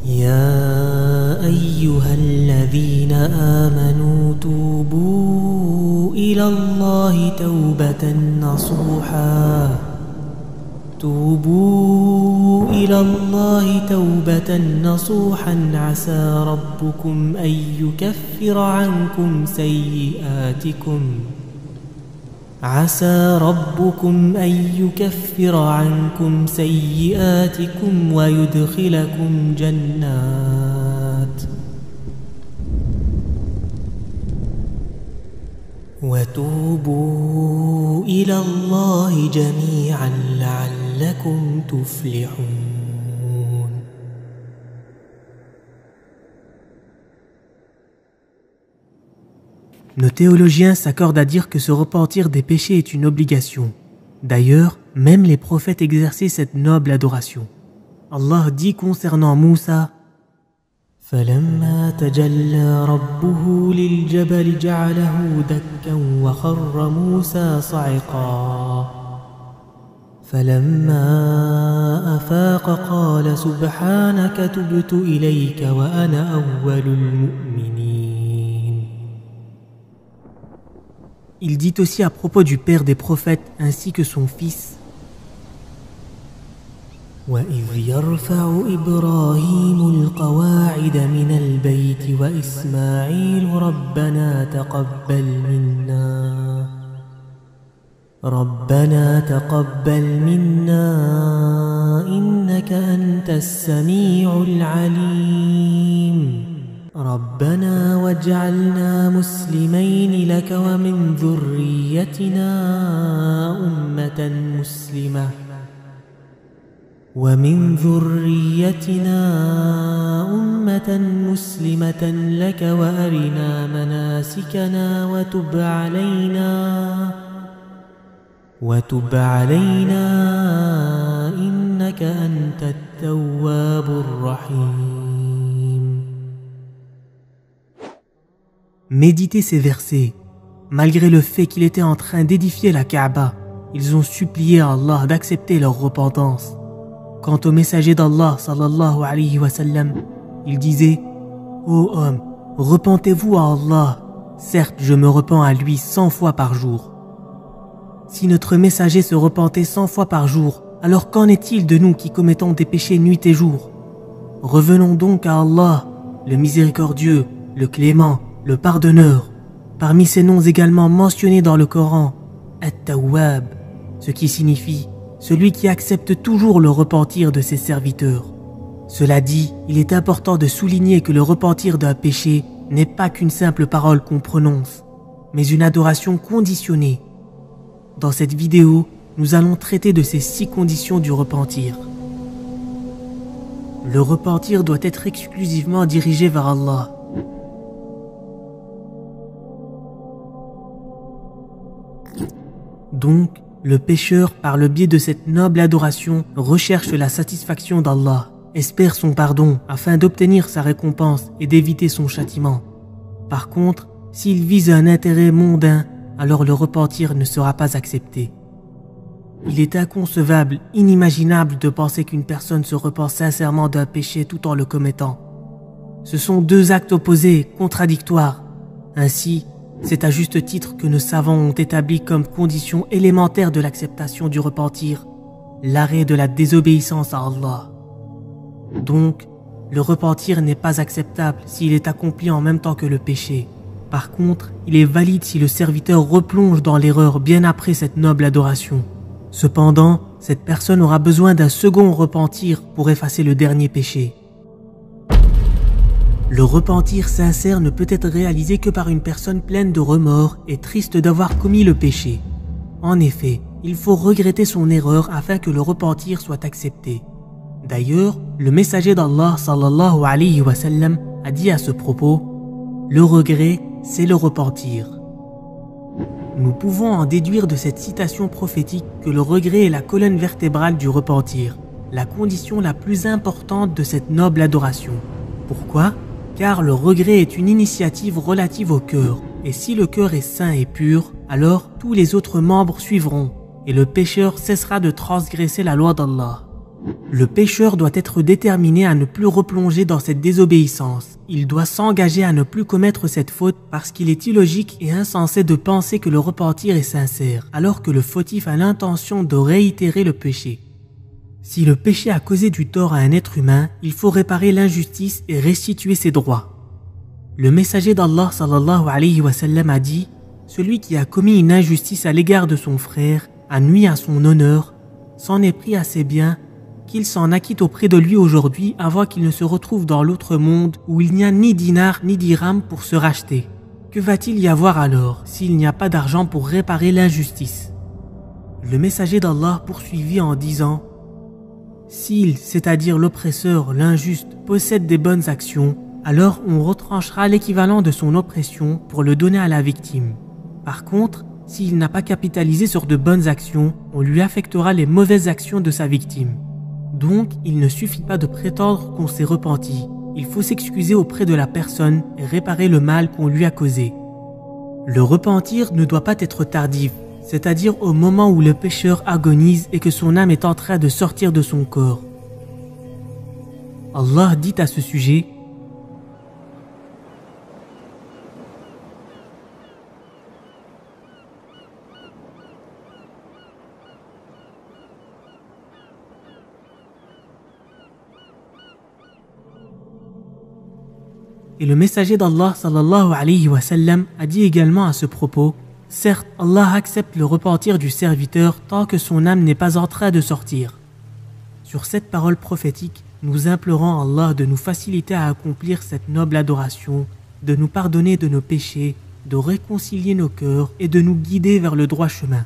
يا أيها الذين آمنوا توبوا إلى الله توبة نصوحا عسى ربكم أن يكفر عنكم سيئاتكم ويدخلكم جنات وتوبوا إلى الله جميعا لعلكم تفلحون. Nos théologiens s'accordent à dire que se repentir des péchés est une obligation. D'ailleurs, même les prophètes exerçaient cette noble adoration. Allah dit concernant Moussa: فلما تجلى ربه للجبل جعله دكا وخر موسى صعقا فلما أفاق قال سبحانك تبت إليك وأنا أول المؤمنين. Il dit aussi à propos du père des prophètes ainsi que son fils: وإذ يرفع إبراهيم القواعد من البيت وإسماعيل ربنا تقبل منا إنك أنت السميع العليم ربنا واجعلنا مسلمين لك ومن ذريتنا أمة مسلمة لك وأرنا مناسكنا وتب علينا إنك أنت التواب الرحيم. Méditez ces versets. Malgré le fait qu'il était en train d'édifier la Kaaba, ils ont supplié à Allah d'accepter leur repentance. Quant au messager d'Allah sallallahu alayhi wa sallam, il disait: Ô homme, repentez-vous à Allah. Certes, je me repens à lui 100 fois par jour. Si notre messager se repentait 100 fois par jour, alors qu'en est-il de nous qui commettons des péchés nuit et jour? Revenons donc à Allah, le miséricordieux, le clément, le pardonneur. Parmi ces noms également mentionnés dans le Coran, At-Tawwab, ce qui signifie celui qui accepte toujours le repentir de ses serviteurs. Cela dit, il est important de souligner que le repentir d'un péché n'est pas qu'une simple parole qu'on prononce, mais une adoration conditionnée. Dans cette vidéo, nous allons traiter de ces 6 conditions du repentir. Le repentir doit être exclusivement dirigé vers Allah. Donc, le pécheur, par le biais de cette noble adoration, recherche la satisfaction d'Allah, espère son pardon afin d'obtenir sa récompense et d'éviter son châtiment. Par contre, s'il vise un intérêt mondain, alors le repentir ne sera pas accepté. Il est inconcevable, inimaginable de penser qu'une personne se repent sincèrement d'un péché tout en le commettant. Ce sont 2 actes opposés, contradictoires. Ainsi, c'est à juste titre que nos savants ont établi comme condition élémentaire de l'acceptation du repentir l'arrêt de la désobéissance à Allah. Donc, le repentir n'est pas acceptable s'il est accompli en même temps que le péché. Par contre, il est valide si le serviteur replonge dans l'erreur bien après cette noble adoration. Cependant, cette personne aura besoin d'un second repentir pour effacer le dernier péché. Le repentir sincère ne peut être réalisé que par une personne pleine de remords et triste d'avoir commis le péché. En effet, il faut regretter son erreur afin que le repentir soit accepté. D'ailleurs, le messager d'Allah sallallahu alayhi wa sallam a dit à ce propos: le regret, c'est le repentir. Nous pouvons en déduire de cette citation prophétique que le regret est la colonne vertébrale du repentir, la condition la plus importante de cette noble adoration. Pourquoi ? Car le regret est une initiative relative au cœur, et si le cœur est sain et pur, alors tous les autres membres suivront, et le pécheur cessera de transgresser la loi d'Allah. Le pécheur doit être déterminé à ne plus replonger dans cette désobéissance. Il doit s'engager à ne plus commettre cette faute parce qu'il est illogique et insensé de penser que le repentir est sincère, alors que le fautif a l'intention de réitérer le péché. Si le péché a causé du tort à un être humain, il faut réparer l'injustice et restituer ses droits. Le messager d'Allah sallallahu alayhi wa sallam a dit « Celui qui a commis une injustice à l'égard de son frère, a nui à son honneur, s'en est pris à ses biens, qu'il s'en acquitte auprès de lui aujourd'hui avant qu'il ne se retrouve dans l'autre monde où il n'y a ni dinar ni dirham pour se racheter. Que va-t-il y avoir alors s'il n'y a pas d'argent pour réparer l'injustice ?» Le messager d'Allah poursuivit en disant « S'il, c'est-à-dire l'oppresseur, l'injuste, possède des bonnes actions, alors on retranchera l'équivalent de son oppression pour le donner à la victime. Par contre, s'il n'a pas capitalisé sur de bonnes actions, on lui affectera les mauvaises actions de sa victime. Donc, il ne suffit pas de prétendre qu'on s'est repenti. Il faut s'excuser auprès de la personne et réparer le mal qu'on lui a causé. Le repentir ne doit pas être tardif, c'est-à-dire au moment où le pécheur agonise et que son âme est en train de sortir de son corps. Allah dit à ce sujet « Et le messager d'Allah sallallahu alayhi wa sallam a dit également à ce propos « Certes, Allah accepte le repentir du serviteur tant que son âme n'est pas en train de sortir. » Sur cette parole prophétique, nous implorons Allah de nous faciliter à accomplir cette noble adoration, de nous pardonner de nos péchés, de réconcilier nos cœurs et de nous guider vers le droit chemin.